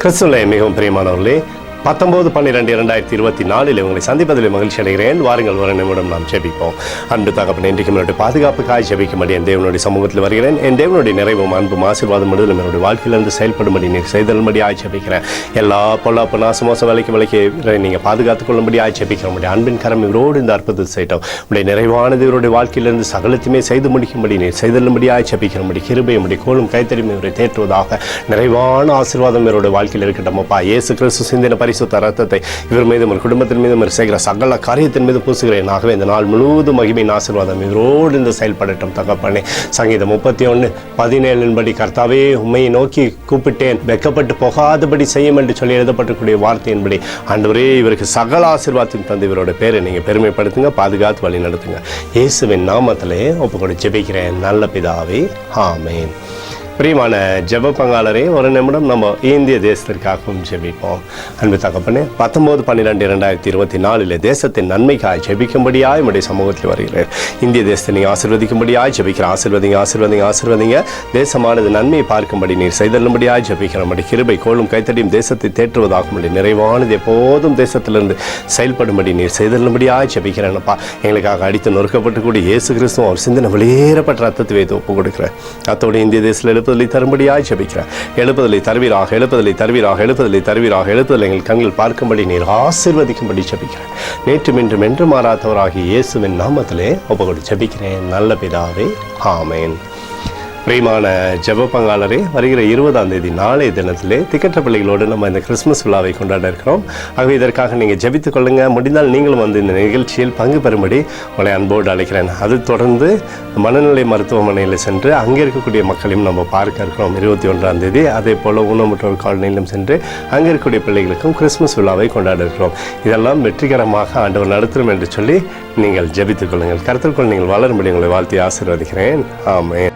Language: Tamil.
கிறிஸ்துவிலே மிகவும் பிரியமானவர்களே, 19/12/2024 உங்களை சந்திப்பதில் மகிழ்ச்சி அடைகிறேன். வாருங்கள், ஒரு நிமிடம் நாம் ஜெபிப்போம். அன்பு தகப்பனே, இன்றைக்கு என்னுடைய பாதுகாப்புக்காய் ஜெபிக்கும்படி என் தேவனுடைய சமூகத்தில் வருகிறேன். என் தேவனுடைய நிறைவும் அன்பும் ஆசீர்வாதம் முழுவதும் என்னுடைய வாழ்க்கையிலிருந்து செயல்படும்படி நீர் செய்தல்படி ஜெபிக்கிறேன். எல்லா பொல்லாப்பு நாசமோச விலைக்கு நீங்கள் பாதுகாத்துக் கொள்ளும்படி ஜெபிக்கிறோம். உடைய அன்பின் கரம் இவரோடு இந்த அற்புதத்தை செய்யட்டும். உடைய நிறைவானது இவருடைய வாழ்க்கையிலிருந்து சகலத்தையுமே செய்து முடிக்கும்படி நீர் செய்தல்படி ஜெபிக்கிறபடி கிருபை உடைய கோலும் கைத்தறியும் இவரை தேற்றுவதாக நிறைவான ஆசீர்வாதம் இவருடைய வாழ்க்கையில் இருக்கட்டும். அப்பா, இயேசு கிறிஸ்து சிந்தின பரிசுத்த ரத்தத்தை இவர் மீதும் குடும்பத்தின் மீதும் செய்கிற சகல காரியத்தின் மீது பூசுகிறேன். ஆகவே இந்த நாள் முழுவதும் மகிமையின் ஆசீர்வாதம் இவரோடு இந்த செயல்படட்டும் தகப்பனே. சங்கீதம் 31:17 படி, கர்த்தாவே உம்மையை நோக்கி கூப்பிட்டேன், வெக்கப்பட்டு போகாதபடி செய்யும் என்று சொல்லி எழுதப்பட்டிருக்கூடிய வார்த்தையின்படி ஆண்டவரே இவருக்கு சகல ஆசீர்வாதத்தின் தந்து இவரோட பேரை நீங்கள் பெருமைப்படுத்துங்க, பாதுகாத்து வழி நடத்துங்க. இயேசுவின் நாமத்திலே ஒப்புக்கொடு ஜெபிக்கிறேன் நல்ல பிதாவே, ஆமென். பிரியமான ஜெப பங்காளரே, ஒரு நிமிடம் நம்ம இந்திய தேசத்திற்காகவும் ஜெபிப்போம். அன்பு தகப்பனே, 19/12/2024 தேசத்தின் நன்மைக்காய் ஜெபிக்கும்படியாய் நம்முடைய சமூகத்தில் வருகிறேன். இந்திய தேசத்தை நீங்கள் ஆசீர்வதிக்கும்படியாய் ஜெபிக்கிறேன். ஆசீர்வதிங்க. தேசமானது நன்மையை பார்க்கும்படி நீர் செய்தல்லும்படியாய் ஜெபிக்கிறோம். கிருபை கோலும் கைத்தடியும் தேசத்தை தேற்றுவதாகும்படி நிறைவானது எப்போதும் தேசத்திலிருந்து செயல்படும்படி நீர் செய்தல்லும்படியாய் ஜெபிக்கிறேன்ப்பா. எங்களுக்காக அடித்து நொறுக்கப்பட்டு கூடிய இயேசு கிறிஸ்துவும் அவர் சிந்தனை வெளியேறப்பட்ட ரத்தத்தை வைத்து ஒப்புக் கொடுக்கிறேன். அத்தோடு இந்திய தேசத்தில் எழுப்புதலை தரும்படியாய் ஜெபிக்கிறேன். எழுப்புதலை தருவீராக. எங்கள் கண்கள் பார்க்கும்படி நீர் ஆசீர்வதிக்கும்படி ஜெபிக்கிறேன். நேற்றும் இன்றும் என்று மாறாதவராகிய இயேசுவின் நாமத்திலே ஒப்புக்கொடு ஜெபிக்கிறேன் நல்ல பிதாவே, ஆமென். பிரியமான ஜெப பங்காளரே, வருகிற 20ஆம் தேதி நாளைய தினத்திலே திக்கற்ற பிள்ளைகளோடு நம்ம இந்த கிறிஸ்துமஸ் விழாவை கொண்டாட இருக்கிறோம். ஆகவே இதற்காக நீங்கள் ஜெபித்துக் கொள்ளுங்கள். முடிந்தால் நீங்களும் வந்து இந்த நிகழ்ச்சியில் பங்கு பெறும்படி உங்களை அன்போடு அழைக்கிறேன். அது தொடர்ந்து மனநிலை மருத்துவமனையில் சென்று அங்கே இருக்கக்கூடிய மக்களையும் நம்ம பார்க்க இருக்கிறோம் 21ஆம் தேதி. அதே போல் ஊனமுற்றோர் காலனியிலும் சென்று அங்கே இருக்கக்கூடிய பிள்ளைகளுக்கும் கிறிஸ்துமஸ் விழாவை கொண்டாட இருக்கிறோம். இதெல்லாம் வெற்றிகரமாக ஆண்டவர் நடத்தும் என்று சொல்லி நீங்கள் ஜெபித்துக் கொள்ளுங்கள். கருத்திற்குள் நீங்கள் வளரும்படி உங்களை வாழ்த்தி ஆசீர்வதிக்கிறேன். ஆமென்.